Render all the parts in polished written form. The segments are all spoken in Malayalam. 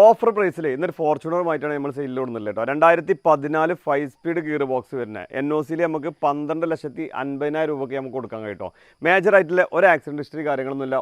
ഓഫർ പ്രൈസിൽ ഇന്നൊരു ഫോർച്യൂണറുമായിട്ടാണ് നമ്മൾ സെയിൽ കൊടുക്കുന്നില്ല കേട്ടോ. 2014 5 സ്പീഡ് ഗിയർ ബോക്സ് വരുന്നത് NOCയിൽ നമുക്ക് 12,50,000 രൂപയ്ക്ക് നമുക്ക് കൊടുക്കാൻ കേട്ടോ. മേജർ ആയിട്ടുള്ള ഒരു ആക്സിഡൻറ്റ് ഹിസ്റ്ററി കാര്യങ്ങളൊന്നുമില്ല.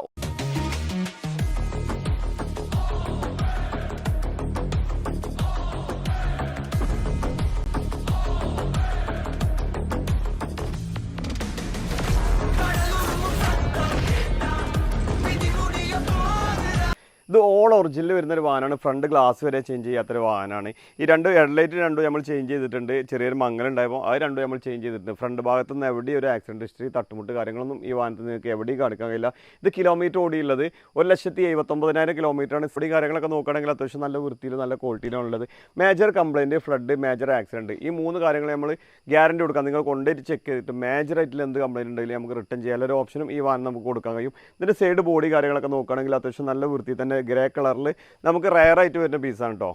ഇത് ഓൾ ഒറിജിനൽ വരുന്നൊരു വാഹനമാണ്. ഫ്രണ്ട് ഗ്ലാസ് വരെ ചേഞ്ച് ചെയ്യാത്തൊരു വാഹനമാണ്. ഈ രണ്ട് ഹെഡ്ലൈറ്റ് രണ്ടും നമ്മൾ ചേഞ്ച് ചെയ്തിട്ടുണ്ട്. ചെറിയൊരു മങ്ങലുണ്ടായപ്പോൾ അത് രണ്ടും നമ്മൾ ചേഞ്ച് ചെയ്തിട്ടുണ്ട്. ഫ്രണ്ട് ഭാഗത്തുനിന്ന് എവിടെയും ഒരു ആക്സിഡൻറ്റ് ഹിസ്റ്ററി തട്ടുമുട്ട് കാര്യങ്ങളൊന്നും ഈ വാഹനത്തിൽ നിങ്ങൾക്ക് എവിടെയും കാണിക്കാൻ കഴിയില്ല. ഇത് കിലോമീറ്റർ ഓടിയുള്ളത് 1,79,000 കിലോമീറ്ററാണ്. സ്പീഡ് കാര്യങ്ങളൊക്കെ നോക്കുകയാണെങ്കിൽ അത്യാവശ്യം നല്ല വൃത്തിയിലും നല്ല ക്വാളിറ്റിയിലും ഉള്ളത്. Major complaint, flood, major accident, ഈ 3 കാര്യങ്ങൾ നമ്മൾ ഗ്യാരണ്ടി കൊടുക്കാം. നിങ്ങൾ കൊണ്ടുപോയിട്ട് ചെക്ക് ചെയ്തിട്ട് മേജർ ആയിട്ടുള്ള എന്ത് കംപ്ലയിൻറ്റ് ഉണ്ടെങ്കിലും നമുക്ക് റിട്ടേൺ ചെയ്യാനുള്ള ഒരു ഓപ്ഷനും ഈ വാഹനം നമുക്ക് കൊടുക്കാൻ കഴിയും. ഇതിൻ്റെ സൈഡ് ബോഡി കാര്യങ്ങളൊക്കെ നോക്കുകയാണെങ്കിൽ അത്യാവശ്യം നല്ല വൃത്തി തന്നെ ഗ്രേ കളറിൽ നമുക്ക് റയർ ആയിട്ട് വരുന്ന പീസാണ് കേട്ടോ.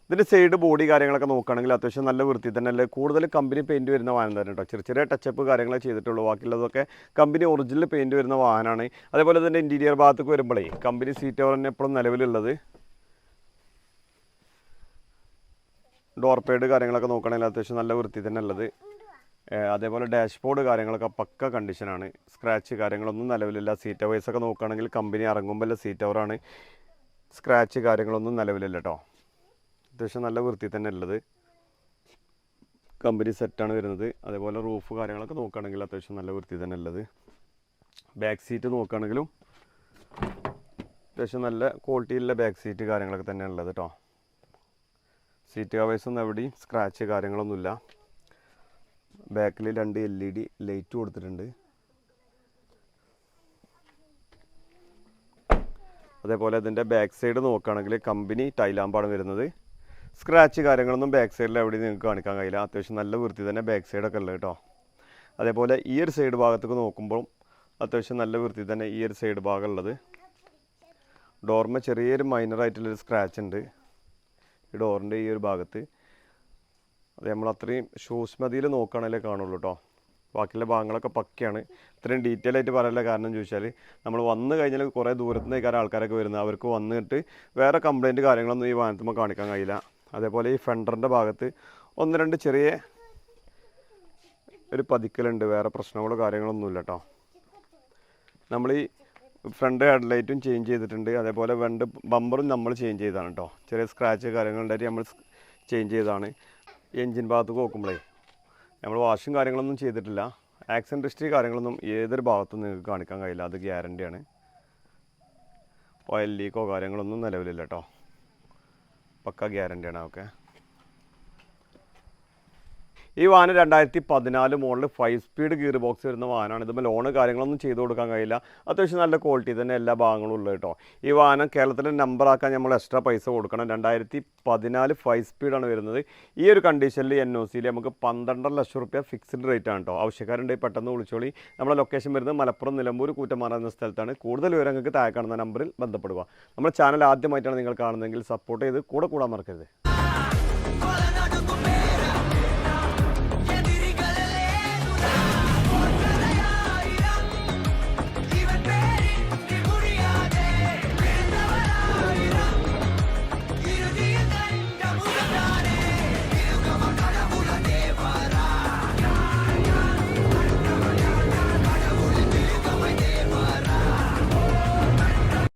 ഇതിൻ്റെ സൈഡ് ബോഡി കാര്യങ്ങളൊക്കെ നോക്കുകയാണെങ്കിൽ അത്യാവശ്യം നല്ല വൃത്തി തന്നെ അല്ലേ. കൂടുതൽ കമ്പനി പെയിൻറ്റ് വരുന്ന വാഹനം തന്നെ കേട്ടോ. ചെറിയ ചെറിയ ടച്ചപ്പ് കാര്യങ്ങളെ ചെയ്തിട്ടുള്ളൂ. ബാക്കിയുള്ളതൊക്കെ കമ്പനി ഒറിജിനൽ പെയിൻറ്റ് വരുന്ന വാഹനമാണ്. അതേപോലെ തന്നെ ഇൻറ്റീരിയർ ഭാഗത്തേക്ക് വരുമ്പോഴേ കമ്പനി സീറ്റ് കവർ തന്നെ എപ്പോഴും നിലവിലുള്ളത്. ഡോർ പേഡ് കാര്യങ്ങളൊക്കെ നോക്കുകയാണെങ്കിൽ അത്യാവശ്യം നല്ല വൃത്തി തന്നെ ഉള്ളത്. അതേപോലെ ഡാഷ്ബോർഡ് കാര്യങ്ങളൊക്കെ പക്ക കണ്ടീഷനാണ്. സ്ക്രാച്ച് കാര്യങ്ങളൊന്നും നിലവിലില്ല. സീറ്റ് വൈസൊക്കെ നോക്കുകയാണെങ്കിൽ കമ്പനി ഇറങ്ങുമ്പോൾ സീറ്റ് കവറാണ്. സ്ക്രാച്ച് കാര്യങ്ങളൊന്നും നിലവിലില്ല കേട്ടോ. അത്യാവശ്യം നല്ല വൃത്തി തന്നെ ഉള്ളത്. കമ്പനി സെറ്റാണ് വരുന്നത്. അതേപോലെ റൂഫ് കാര്യങ്ങളൊക്കെ നോക്കുകയാണെങ്കിൽ അത്യാവശ്യം നല്ല വൃത്തി തന്നെ ഉള്ളത്. ബാക്ക് സീറ്റ് നോക്കുകയാണെങ്കിലും അത്യാവശ്യം നല്ല ക്വാളിറ്റിയുള്ള ബാക്ക് സീറ്റ് കാര്യങ്ങളൊക്കെ തന്നെ ഉള്ളത് കേട്ടോ. സീറ്റ് കവേഴ്സൊന്നും എവിടെയും സ്ക്രാച്ച് കാര്യങ്ങളൊന്നുമില്ല. ബാക്കിൽ 2 LED ലൈറ്റ് കൊടുത്തിട്ടുണ്ട്. അതേപോലെ ഇതിൻ്റെ ബാക്ക് സൈഡ് നോക്കുകയാണെങ്കിൽ കമ്പനി ടൈലാമ്പാണ് വരുന്നത്. സ്ക്രാച്ച് കാര്യങ്ങളൊന്നും ബാക്ക് സൈഡിൽ എവിടെയും നിങ്ങൾക്ക് കാണിക്കാൻ കഴിയില്ല. അത്യാവശ്യം നല്ല വൃത്തി തന്നെ ബാക്ക് സൈഡൊക്കെ ഉള്ളത് കേട്ടോ. അതേപോലെ ഈ ഒരു സൈഡ് ഭാഗത്തേക്ക് നോക്കുമ്പോൾ അത്യാവശ്യം നല്ല വൃത്തി തന്നെ ഈ ഒരു സൈഡ് ഭാഗം ഉള്ളത്. ഡോറിന് ചെറിയൊരു മൈനറായിട്ടുള്ളൊരു സ്ക്രാച്ച് ഉണ്ട് ഈ ഡോറിൻ്റെ ഈ ഒരു ഭാഗത്ത്. അത് നമ്മൾ അത്രയും സൂക്ഷ്മതയിൽ നോക്കുകയാണെങ്കിലേ കാണുള്ളൂ കേട്ടോ. ബാക്കിയുള്ള ഭാഗങ്ങളൊക്കെ പക്കയാണ്. ഇത്രയും ഡീറ്റെയിൽ ആയിട്ട് പറയാനുള്ള കാരണം ചോദിച്ചാൽ നമ്മൾ വന്നു കഴിഞ്ഞാൽ കുറേ ദൂരത്ത് നിന്നേക്കാരം ആൾക്കാരൊക്കെ വരുന്നത്. അവർക്ക് വന്നിട്ട് വേറെ കംപ്ലയിൻറ്റ് കാര്യങ്ങളൊന്നും ഈ വാഹനത്തുമ്പോൾ കാണിക്കാൻ കഴിയില്ല. അതേപോലെ ഈ ഫെൻഡറിൻ്റെ ഭാഗത്ത് 1-2 ചെറിയ ഒരു പതിക്കലുണ്ട്. വേറെ പ്രശ്നങ്ങളോ കാര്യങ്ങളൊന്നുമില്ല കേട്ടോ. നമ്മൾ ഈ ഫ്രണ്ട് ഹെഡ്ലൈറ്റും ചേഞ്ച് ചെയ്തിട്ടുണ്ട്. അതേപോലെ ബമ്പറും നമ്മൾ ചേഞ്ച് ചെയ്തതാണ് കേട്ടോ. ചെറിയ സ്ക്രാച്ച് കാര്യങ്ങളുണ്ടായിട്ട് നമ്മൾ ചേഞ്ച് ചെയ്തതാണ്. എൻജിൻ ഭാഗത്ത് നോക്കുമ്പോഴേ നമ്മൾ വാഷും കാര്യങ്ങളൊന്നും ചെയ്തിട്ടില്ല. ആക്സിഡൻറ്റ് ഹിസ്റ്ററി കാര്യങ്ങളൊന്നും ഏതൊരു ഭാഗത്തും നിങ്ങൾക്ക് കാണിക്കാൻ കഴിയില്ല. അത് ഗ്യാരണ്ടിയാണ്. ഓയിൽ ലീക്കോ കാര്യങ്ങളൊന്നും നിലവിലില്ല കേട്ടോ. പക്ക ഗ്യാരണ്ടിയാണ്. ഓക്കെ. ഈ വാഹനം 2014 മോഡൽ 5 സ്പീഡ് ഗിയർ ബോക്സ് വരുന്ന വാഹനമാണ്. ഇതുമ്പോൾ ലോണ് കാര്യങ്ങളൊന്നും ചെയ്ത് കൊടുക്കാൻ കഴിയില്ല. അത്യാവശ്യം നല്ല ക്വാളിറ്റി തന്നെ എല്ലാ ഭാഗങ്ങളും ഉള്ളത് കേട്ടോ. ഈ വാഹനം കേരളത്തിലെ നമ്പറാക്കാൻ നമ്മൾ എക്സ്ട്രാ പൈസ കൊടുക്കണം. 2014 5 സ്പീഡാണ് വരുന്നത്. ഈ ഒരു കണ്ടീഷനിൽ NOCയിൽ നമുക്ക് 12,00,000 രൂപ ഫിക്സ്ഡ് റേറ്റ് ആണ് കേട്ടോ. ആവശ്യക്കാരുണ്ടെങ്കിൽ പെട്ടെന്ന് വിളിച്ചോളി. നമ്മുടെ ലൊക്കേഷൻ വരുന്നത് മലപ്പുറം നിലമ്പൂർ കൂറ്റമാറ എന്ന സ്ഥലത്താണ്. കൂടുതൽ വിവരങ്ങൾക്ക് താഴെ കാണുന്ന നമ്പറിൽ ബന്ധപ്പെടുക. നമ്മുടെ ചാനൽ ആദ്യമായിട്ടാണ് നിങ്ങൾ കാണുന്നതെങ്കിൽ സപ്പോർട്ട് ചെയ്ത് കൂടെ കൂടാൻ മറക്കരുത്.